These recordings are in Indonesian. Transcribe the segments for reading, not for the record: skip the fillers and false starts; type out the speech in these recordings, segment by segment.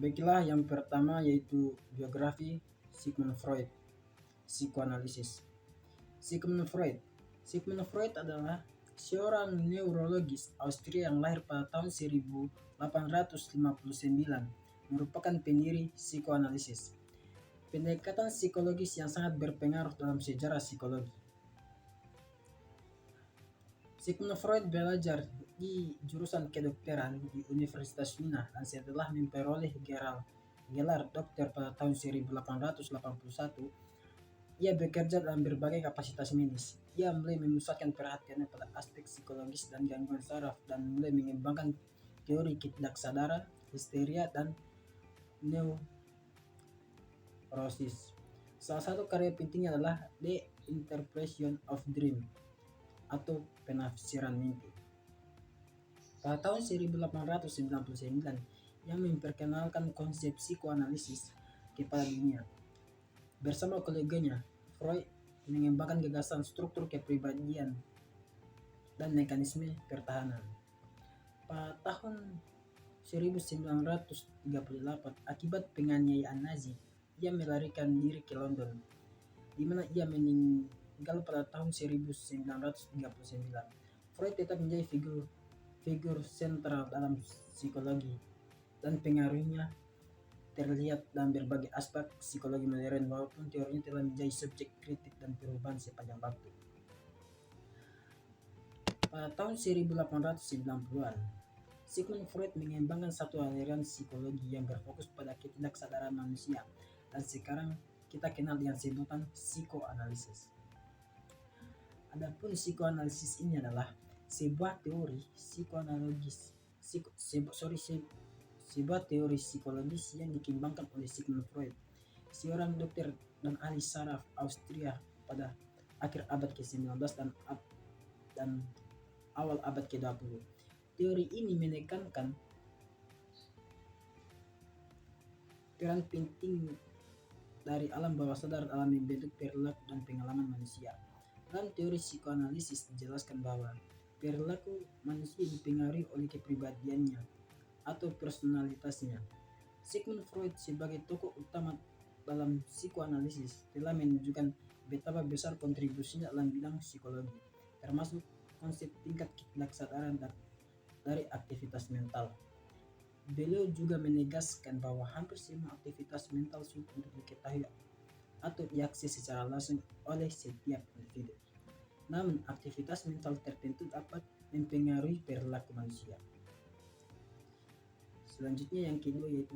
Baiklah, yang pertama yaitu biografi Sigmund Freud, psikoanalisis. Sigmund Freud. Sigmund Freud adalah seorang neurologis Austria yang lahir pada tahun 1859, merupakan pendiri psikoanalisis, pendekatan psikologis yang sangat berpengaruh dalam sejarah psikologi. Sigmund Freud belajar di jurusan kedokteran di Universitas Wina dan setelah memperoleh gelar dokter pada tahun 1881, ia bekerja dalam berbagai kapasitas medis. Ia mulai memusatkan perhatiannya pada aspek psikologis dan gangguan saraf dan mulai mengembangkan teori ketidaksadaran, histeria, dan neurosis. Salah satu karya pentingnya adalah The Interpretation of Dream atau penafsiran mimpi. Pada tahun 1899, ia memperkenalkan konsep psikoanalisis kepada dunia. Bersama koleganya, Freud mengembangkan gagasan struktur kepribadian dan mekanisme pertahanan. Pada tahun 1938, akibat penganiayaan Nazi, ia melarikan diri ke London, di mana ia meninggal pada tahun 1939. Freud tetap menjadi figur sentral dalam psikologi, dan pengaruhnya terlihat dalam berbagai aspek psikologi modern, walaupun teorinya telah menjadi subjek kritik dan perubahan sepanjang waktu. Pada tahun 1890-an, Sigmund Freud mengembangkan satu aliran psikologi yang berfokus pada ketidaksadaran manusia, dan sekarang kita kenal dengan sebutan psikoanalisis. Adapun psikoanalisis ini adalah sebuah teori psikologis yang dikembangkan oleh Sigmund Freud, seorang dokter dan ahli saraf Austria pada akhir abad ke-19 dan awal abad ke-20. Teori ini menekankan peran penting dari alam bawah sadar dalam membentuk perilaku dan pengalaman manusia. Dalam teori psikoanalisis dijelaskan bahwa perilaku manusia dipengaruhi oleh kepribadiannya atau personalitasnya. Sigmund Freud sebagai tokoh utama dalam psikoanalisis telah menunjukkan betapa besar kontribusinya dalam bidang psikologi, termasuk konsep tingkat ketidaksadaran dari aktivitas mental. Beliau juga menegaskan bahwa hampir semua aktivitas mental sulit untuk diketahui atau diakses secara langsung oleh setiap individu. Namun, aktivitas mental tertentu dapat mempengaruhi perilaku manusia. Selanjutnya yang kedua yaitu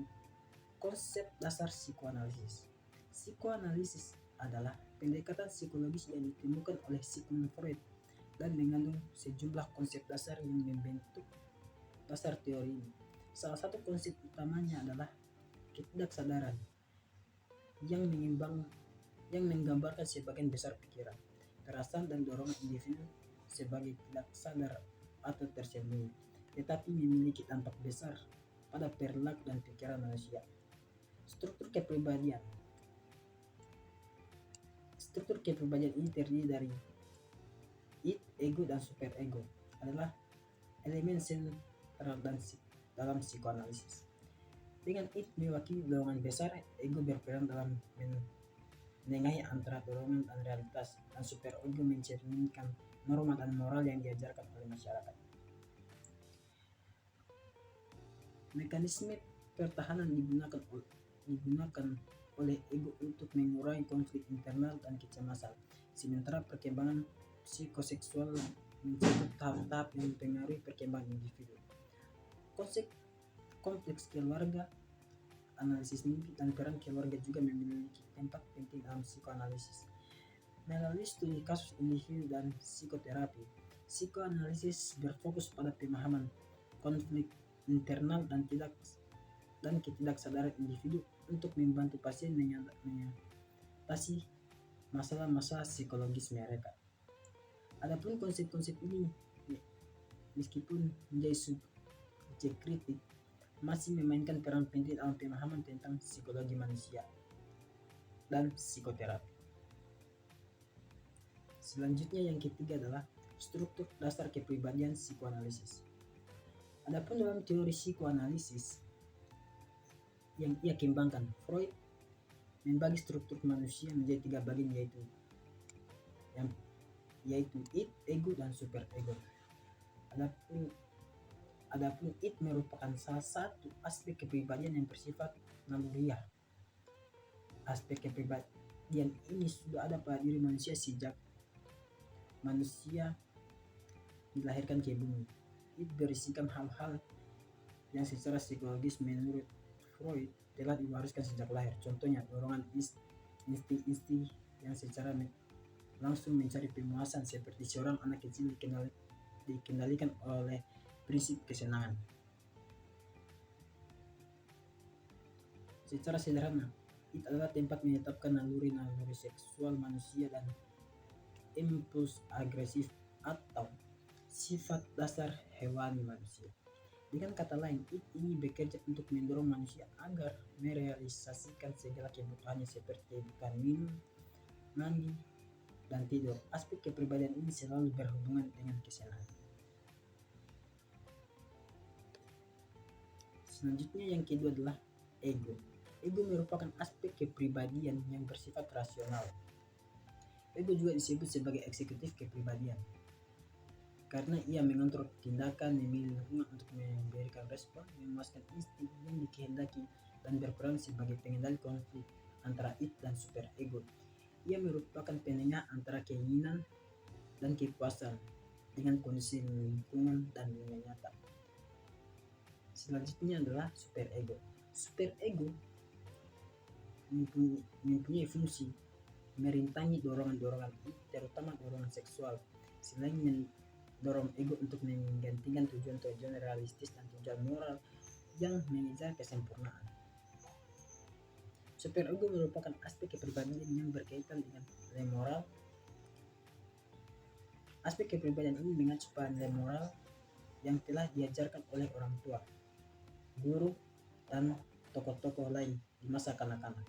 konsep dasar psikoanalisis. Psikoanalisis adalah pendekatan psikologis yang ditemukan oleh Sigmund Freud dan mengandung sejumlah konsep dasar yang membentuk dasar teori ini. Salah satu konsep utamanya adalah ketidaksadaran yang menggambarkan sebagian besar pikiran, perasaan, dan dorongan individu sebagai tidak sadar atau tersembunyi, tetapi memiliki dampak besar pada perilaku dan pikiran manusia. Struktur kepribadian ini terdiri dari id, ego, dan superego adalah elemen sentral dalam psikoanalisis. Dengan id mewakili dorongan besar, ego berperan dalam menengahi antara dorongan dan realitas, dan superego mencerminkan norma dan moral yang diajarkan oleh masyarakat. Mekanisme pertahanan digunakan oleh ego untuk mengurangi konflik internal dan kecemasan, sementara perkembangan psikoseksual mencakup tahap-tahap yang mempengaruhi perkembangan individu. Konsep kompleks keluarga, analisis mimpi, dan peran keluarga juga memiliki tempat penting dalam psikoanalisis. Melalui studi kasus individu dan psikoterapi, psikoanalisis berfokus pada pemahaman konflik internal dan ketidaksadaran individu untuk membantu pasien mengatasi masalah-masalah psikologis mereka. Adapun konsep-konsep ini, meskipun menjadi subjek kritik, masih memainkan peran penting dalam pemahaman tentang psikologi manusia dan psikoterapi. Selanjutnya yang ketiga adalah struktur dasar kepribadian psikoanalisis. Adapun dalam teori psikoanalisis, yang ia kembangkan. Freud membagi struktur manusia menjadi 3 bagian, yang yaitu id, ego, dan super ego. Adapun adapun id merupakan salah satu aspek kepribadian yang bersifat naluriah. Aspek kepribadian ini sudah ada pada diri manusia sejak manusia dilahirkan ke bumi. Id berisikan hal-hal yang secara psikologis menurut Freud telah diwariskan sejak lahir. Contohnya dorongan insting yang secara langsung mencari pemuasan, seperti seorang anak kecil dikendalikan oleh prinsip kesenangan. Secara sederhana, id adalah tempat menetapkan naluri-naluri seksual manusia dan impuls agresif atau sifat dasar hewani manusia. Dengan kata lain, id ini bekerja untuk mendorong manusia agar merealisasikan segala kebutuhannya seperti makan, minum, mandi, dan tidur. Aspek kepribadian ini selalu berhubungan dengan kesenangan. Selanjutnya yang kedua adalah ego. Ego merupakan aspek kepribadian yang bersifat rasional. Ego juga disebut sebagai eksekutif kepribadian karena ia mengontrol tindakan, memilih lingkungan untuk memberikan respon, memuaskan insting yang dikehendaki, dan berperan sebagai pengendali konflik antara id dan super ego. Ia merupakan penengah antara keinginan dan kepuasan dengan kondisi lingkungan dan dunia nyata. Selanjutnya adalah super ego. Super ego mempunyai fungsi merintangi dorongan-dorongan id, terutama dorongan seksual. Selain mendorong ego untuk menggantikan tujuan-tujuan realistis dan tujuan moral yang mengejar kesempurnaan. Super ego merupakan aspek kepribadian yang berkaitan dengan nilai moral. Aspek kepribadian ini mengacu pada nilai moral yang telah diajarkan oleh orang tua, guru, dan tokoh-tokoh lain di masa kanak-kanak.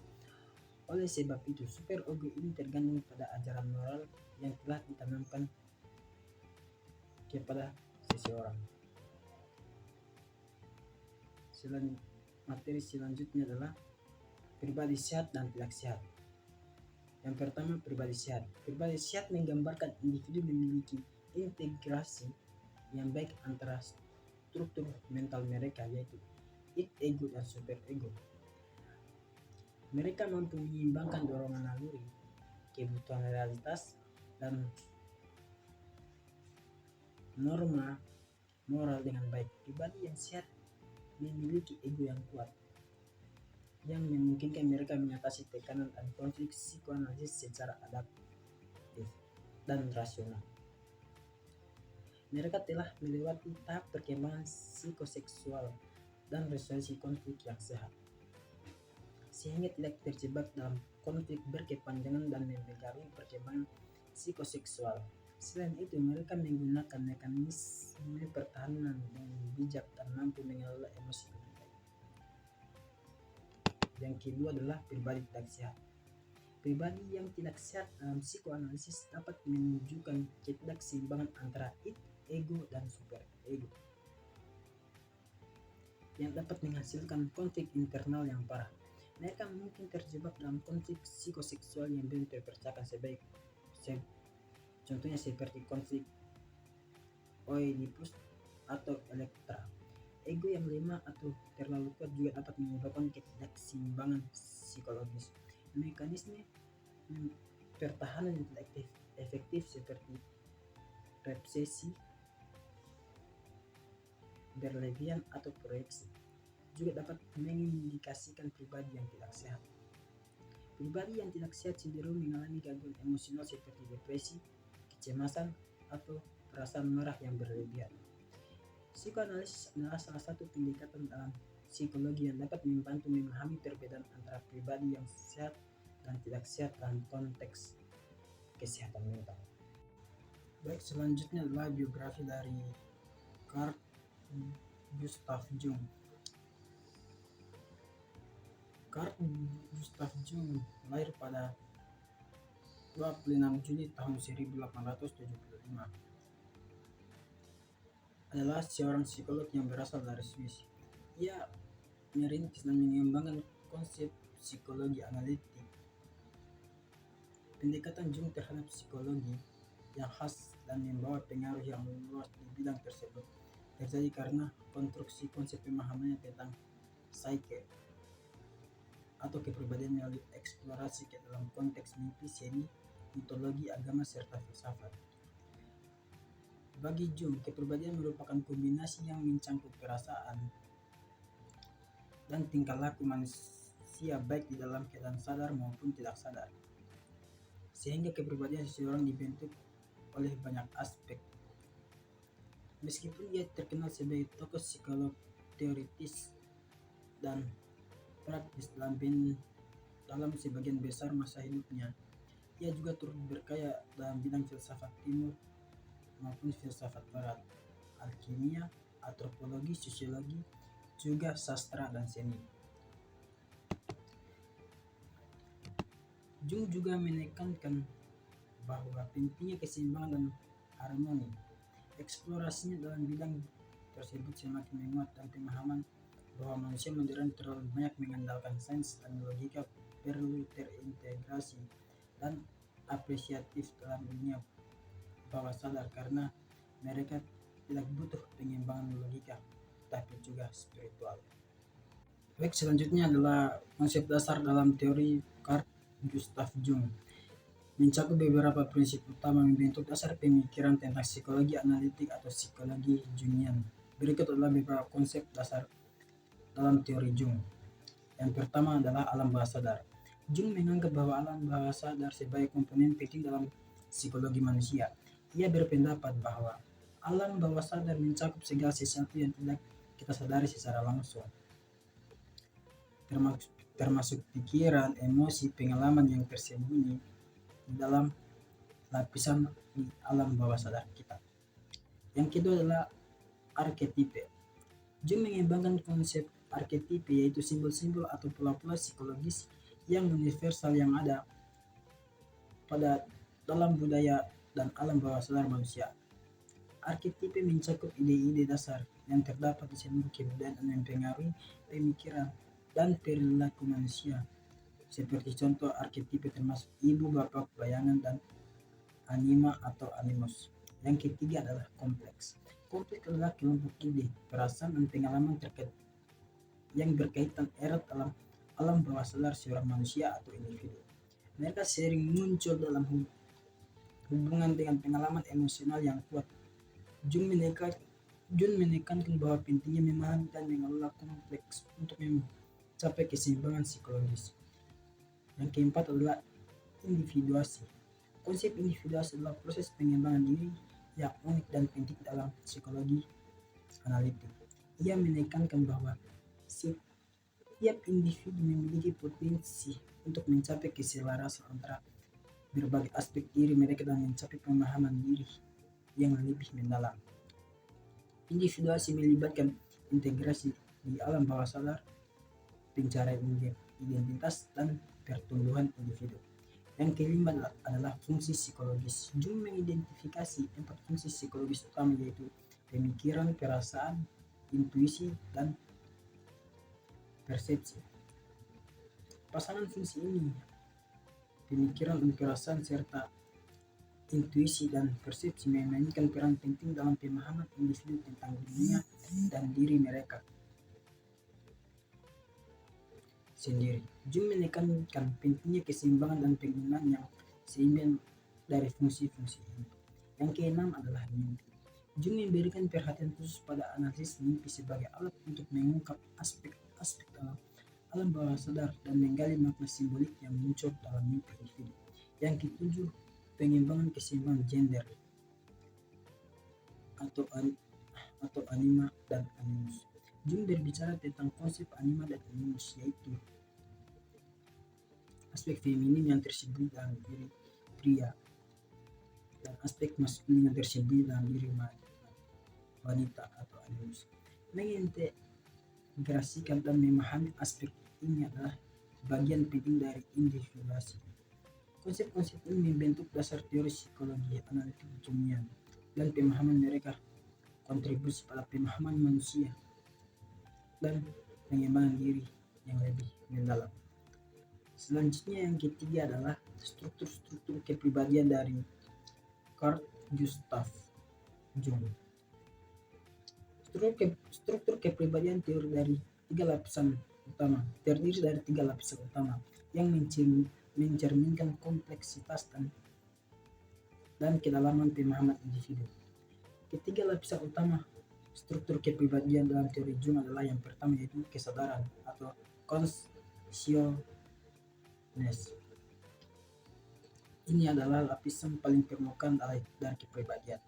Oleh sebab itu, super ego ini tergantung pada ajaran moral yang telah ditanamkan kepada seseorang. Materi selanjutnya adalah pribadi sehat dan tidak sehat. Yang pertama, pribadi sehat. Pribadi sehat menggambarkan individu memiliki integrasi yang baik antara struktur mental mereka, yaitu id, ego, dan super ego. Mereka mampu menyeimbangkan dorongan naluri, kebutuhan realitas, dan norma moral dengan baik. Pribadi yang sehat memiliki ego yang kuat, yang memungkinkan mereka mengatasi tekanan dan konflik psikoanalisis secara adaptif dan rasional. Mereka telah melewati tahap perkembangan psikoseksual dan resolusi konflik yang sehat, sehingga tidak terjebak dalam konflik berkepanjangan dan mempengaruhi perkembangan psikoseksual. Selain itu, mereka menggunakan mekanisme pertahanan dengan bijak dan mampu mengelola emosi dengan baik. Yang kedua adalah pribadi tidak sehat. Pribadi yang tidak sehat dalam psikoanalisis dapat menunjukkan ketidakseimbangan antara id, ego, dan super ego, yang dapat menghasilkan konflik internal yang parah. Mereka mungkin terjebak dalam konflik psikoseksual yang belum terpecahkan sebaik contohnya seperti konflik Oedipus atau Elektra. Ego yang lemah atau terlalu kuat juga dapat menyebabkan ketidakseimbangan psikologis. Mekanisme pertahanan yang tidak efektif seperti represi berlebihan atau proyeksi juga dapat mengindikasikan pribadi yang tidak sehat. Pribadi yang tidak sehat cenderung mengalami gangguan emosional seperti depresi, kecemasan, atau perasaan marah yang berlebihan. Psikoanalisis adalah salah satu pendekatan dalam psikologi yang dapat membantu memahami perbedaan antara pribadi yang sehat dan tidak sehat dalam konteks kesehatan mental. Baik, selanjutnya adalah biografi dari Carl Gustav Jung. Carl Gustav Jung lahir pada 26 Juli tahun 1875. Adalah seorang psikolog yang berasal dari Swiss. Ia merintis dan mengembangkan konsep psikologi analitik. Pendekatan Jung terhadap psikologi yang khas dan membawa pengaruh yang luas di bidang tersebut terjadi karena konstruksi konsep pemahamannya tentang psyche atau kepribadian melalui eksplorasi ke dalam konteks mimpi, seni, mitologi, agama, serta filsafat. Bagi Jung, kepribadian merupakan kombinasi yang mencangkup perasaan dan tingkah laku manusia baik di dalam keadaan sadar maupun tidak sadar. Sehingga kepribadian seseorang dibentuk oleh banyak aspek. Meskipun ia terkenal sebagai tokoh psikolog teoritis dan praktis dalam sebagian besar masa hidupnya, ia juga turut berkaya dalam bidang filsafat timur maupun filsafat barat, alkimia, antropologi, sosiologi, juga sastra dan seni. Jung juga menekankan bahwa pentingnya keseimbangan dan harmoni. Eksplorasinya dalam bidang tersebut semakin menguat dan pemahaman bahwa manusia modern terlalu banyak mengandalkan sains dan logika perlu terintegrasi dan apresiatif dalam dunia bawah sadar karena mereka tidak butuh pengembangan logika tapi juga spiritual. Baik, selanjutnya adalah konsep dasar dalam teori Carl Gustav Jung. Mencakup beberapa prinsip utama membentuk dasar pemikiran tentang psikologi analitik atau psikologi Jungian. Berikut adalah beberapa konsep dasar dalam teori Jung. Yang pertama adalah alam bawah sadar. Jung menganggap bahwa alam bawah sadar sebagai komponen penting dalam psikologi manusia. Ia berpendapat bahwa alam bawah sadar mencakup segala sesuatu yang tidak kita sadari secara langsung, termasuk pikiran, emosi, pengalaman yang tersembunyi di dalam lapisan di alam bawah sadar kita. Yang kedua adalah arketipe. Jung mengembangkan konsep arketipe, yaitu simbol-simbol atau pola-pola psikologis yang universal yang ada pada dalam budaya dan alam bawah sadar manusia. Arketipe mencakup ide-ide dasar yang terdapat di seluruh kebudayaan dan mempengaruhi pemikiran dan perilaku manusia. Seperti contoh arketipe termasuk ibu, bapak, bayangan, dan anima atau animus. Yang ketiga adalah kompleks. Kompleks adalah kelompok ide, perasaan, dan pengalaman terkait yang berkaitan erat dalam alam bawah sadar seorang manusia atau individu. Mereka sering muncul dalam hubungan dengan pengalaman emosional yang kuat. Jung menekankan bahwa pentingnya memahami dan mengelola kompleks untuk mencapai keseimbangan psikologis. Yang keempat adalah individuasi. Konsep individuasi adalah proses pengembangan diri yang unik dan penting dalam psikologi analitik. Ia menekankan bahwa setiap individu memiliki potensi untuk mencapai keselarasan antara berbagai aspek diri mereka dan mencapai pemahaman diri yang lebih mendalam. Individuasi melibatkan integrasi di alam bawah sadar, pencarian identitas, dan pertumbuhan individu. Yang kelima adalah fungsi psikologis. Jung mengidentifikasi 4 fungsi psikologis utama, yaitu pemikiran, perasaan, intuisi, dan persepsi. Pasangan fungsi ini, pemikiran, perasaan, serta intuisi dan persepsi, memainkan peran penting dalam pemahaman individu tentang dunia dan diri mereka sendiri. Jung menekankan pentingnya keseimbangan dan penggunaan yang seimbang dari fungsi-fungsi ini. Yang keenam adalah mimpi. Jung memberikan perhatian khusus pada analisis mimpi sebagai alat untuk mengungkap aspek-aspek dalam alam bawah sadar dan menggali makna simbolik yang muncul dalam mimpi individu. Yang ketujuh, pengembangan keseimbangan gender atau anima dan animus. Jung berbicara tentang konsep anima dan animus, yaitu aspek feminin yang tersembunyi dalam diri pria dan aspek maskulin yang tersembunyi dalam diri wanita atau animus. Mengintegrasikan dan memahami aspek ini adalah bagian penting dari individuasi. Konsep-konsep ini membentuk dasar teori psikologi analitik Jungian dan pemahaman mereka kontribusi pada pemahaman manusia dan pengembangan diri yang lebih mendalam. Selanjutnya yang ketiga adalah struktur-struktur kepribadian dari Carl Gustav Jung. Struktur kepribadian terdiri dari tiga lapisan utama yang mencerminkan kompleksitas dan kedalaman pemahaman individu. Ketiga lapisan utama struktur kepribadian dalam teori Jung adalah yang pertama yaitu kesadaran atau consciousness. Ini adalah lapisan paling permukaan dari kepribadian.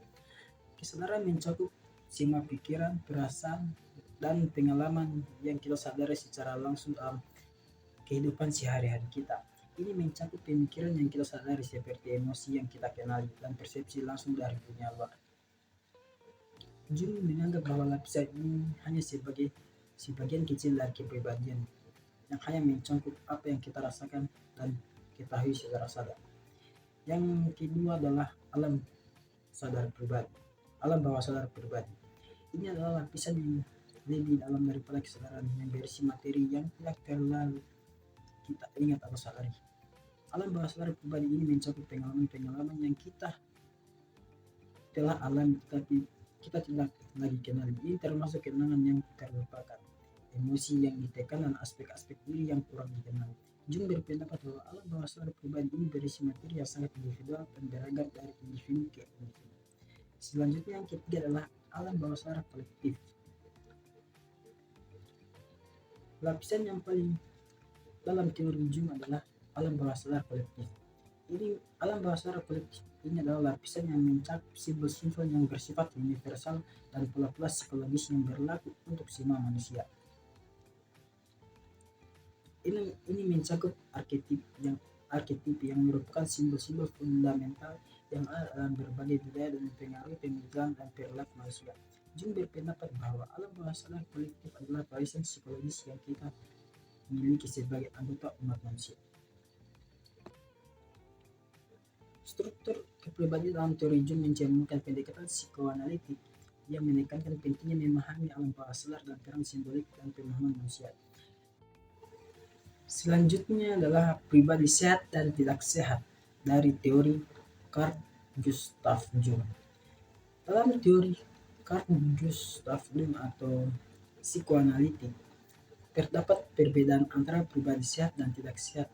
Kesadaran mencakup semua pikiran, perasaan, dan pengalaman yang kita sadari secara langsung dalam kehidupan sehari-hari kita. Ini mencakup pemikiran yang kita sadari seperti emosi yang kita kenali dan persepsi langsung dari dunia luar. Jung menganggap bahwa lapisan ini hanya sebagian kecil dari kepribadian yang hanya mencakup apa yang kita rasakan dan ketahui secara sadar. Yang kedua adalah alam bawah sadar pribadi. Ini adalah lapisan yang lebih dalam daripada kesadaran yang berisi materi yang tidak terlalu kita ingat atau sadari. Alam bawah sadar pribadi ini mencakup pengalaman-pengalaman yang kita telah alami tetapi kita tidak lagi kenali. Ini termasuk kenangan yang terlupakan, emosi yang ditekan, dan aspek-aspek diri yang kurang dikenal. Jung berpendapat bahwa alam bawah sadar pribadi ini berisi materi yang sangat individual dan beragam dari individu ke individu. Selanjutnya yang ketiga adalah alam bawah sadar kolektif. Lapisan yang paling dalam teori Jung adalah alam bawah sadar kolektif. Alam bawah sadar kolektif ini adalah lapisan yang mencakup simbol-simbol yang bersifat universal dan pola-pola psikologis yang berlaku untuk semua manusia. Ini mencakup arketip yang merupakan simbol-simbol fundamental yang ada dalam berbagai budaya dan mempengaruhi pemikiran dan perilaku manusia. Jung berpendapat bahwa alam bawah sadar kolektif adalah warisan psikologis yang kita miliki sebagai anggota umat manusia. Struktur kepribadian dalam teori Jung mencerminkan pendekatan psikoanalitik yang menekankan pentingnya memahami alam bawah sadar dan peran simbolik dan pemahaman manusia. Selanjutnya adalah pribadi sehat dan tidak sehat dari teori Carl Gustav Jung. Dalam teori Carl Gustav Jung atau psikoanalitik, terdapat perbedaan antara pribadi sehat dan tidak sehat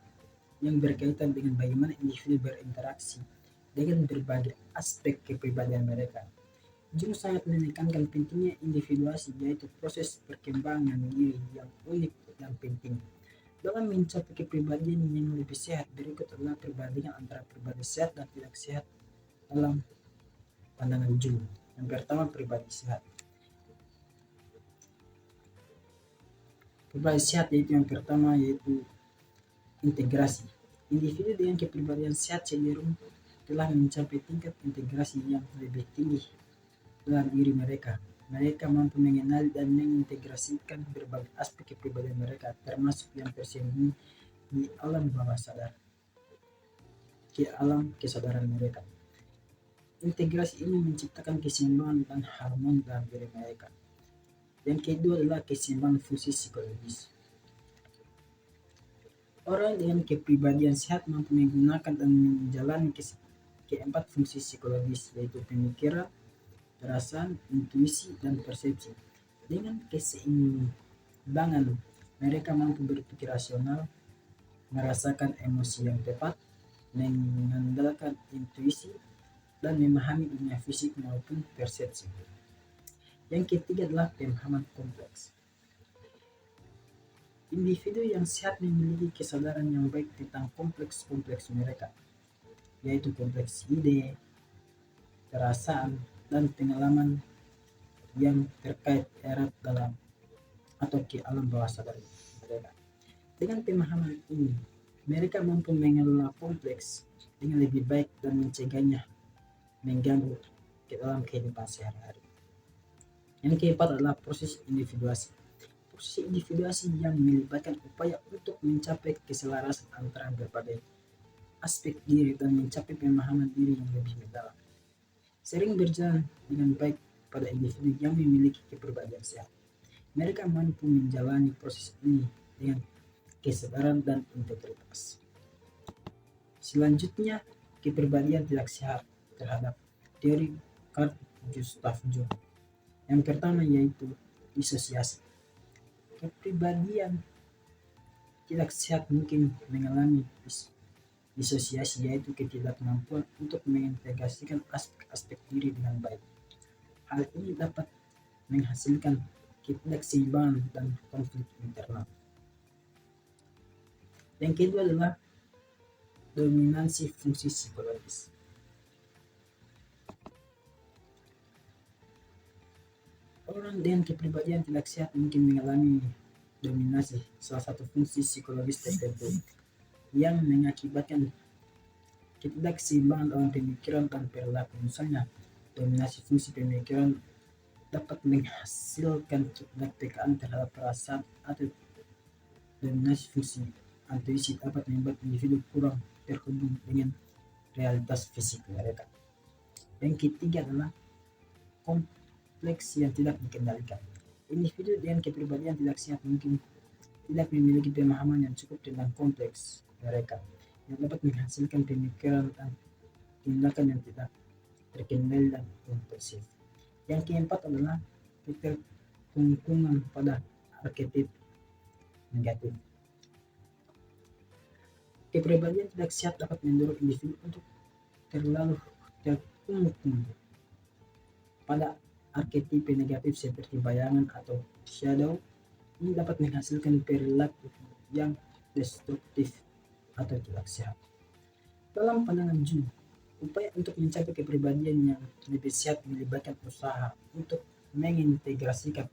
yang berkaitan dengan bagaimana individu berinteraksi dengan berbagai aspek kepribadian mereka. Jung sangat menekankan pentingnya individuasi, yaitu proses perkembangan diri yang unik dan penting. Dalam mencapai kepribadian yang lebih sehat, berikut adalah perbandingan antara pribadi sehat dan tidak sehat dalam pandangan Jung. Yang pertama, pribadi sehat. Pribadi sehat yang pertama yaitu integrasi. Individu dengan kepribadian sehat cenderung telah mencapai tingkat integrasi yang lebih tinggi dalam diri mereka. Mereka mampu mengenali dan mengintegrasikan berbagai aspek kepribadian mereka, termasuk yang tersembunyi di alam bawah sadar, ke alam kesadaran mereka. Integrasi ini menciptakan keseimbangan dan harmoni dalam diri mereka. Yang kedua adalah keseimbangan fungsi psikologis. Orang dengan kepribadian sehat mampu menggunakan dan menjalani keempat fungsi psikologis, yaitu pemikiran, perasaan, intuisi, dan persepsi. Dengan keseimbangan, mereka mampu berpikir rasional, merasakan emosi yang tepat, mengandalkan intuisi, dan memahami dunia fisik maupun persepsi. Yang ketiga adalah pemahaman kompleks. Individu yang sehat memiliki kesadaran yang baik tentang kompleks mereka, yaitu kompleks ide, perasaan, dan pengalaman yang terkait erat dalam atau ke alam bawah sadar mereka. Dengan pemahaman ini, mereka mampu mengelola kompleks dengan lebih baik dan mencegahnya mengganggu ke dalam kehidupan sehari-hari. Yang keempat adalah proses individuasi. Proses individuasi yang melibatkan upaya untuk mencapai keselarasan antara berbagai aspek diri dan mencapai pemahaman diri yang lebih mendalam, sering berjalan dengan baik pada individu yang memiliki kepribadian sehat. Mereka mampu menjalani proses ini dengan kesadaran dan integritas. Selanjutnya, kepribadian tidak sehat terhadap teori Carl Gustav Jung. Yang pertama yaitu disosiasi. Kepribadian tidak sehat mungkin mengalami disosiasi, yaitu ketidakmampuan untuk mengintegrasikan aspek-aspek diri dengan baik. Hal ini dapat menghasilkan ketidakseimbangan dan konflik internal. Yang kedua adalah dominansi fungsi psikologis. Orang dengan kepribadian tidak sehat mungkin mengalami dominasi salah satu fungsi psikologis tertentu yang mengakibatkan ketidakseimbangan dalam pemikiran dan perilaku. Misalnya, dominasi fungsi pemikiran dapat menghasilkan ketidakpekaan terhadap perasaan, atau dominasi fungsi intuisi dapat membuat individu kurang terhubung dengan realitas fisik mereka. Yang ketiga adalah kompleks yang tidak dikendalikan. Individu dengan kepribadian tidak sehat mungkin tidak memiliki pemahaman yang cukup tentang kompleks mereka, yang dapat menghasilkan pemikiran dan tindakan yang tidak terkendali dan impulsif. Yang keempat adalah keterkungkungan pada arketip negatif. Kepribadian tidak sehat dapat mendorong individu untuk terlalu terkungkung pada arketip negatif seperti bayangan atau shadow. Ini dapat menghasilkan perilaku yang destruktif atau tidak sehat. Dalam pandangan Jung, upaya untuk mencapai kepribadian yang lebih sehat melibatkan usaha untuk mengintegrasikan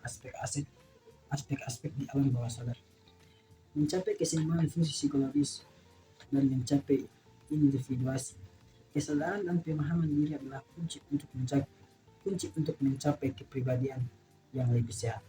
aspek-aspek di alam bawah sadar, mencapai keseimbangan fungsi psikologis, dan mencapai individuasi. Kesadaran dan pemahaman diri adalah kunci untuk mencapai kepribadian yang lebih sehat.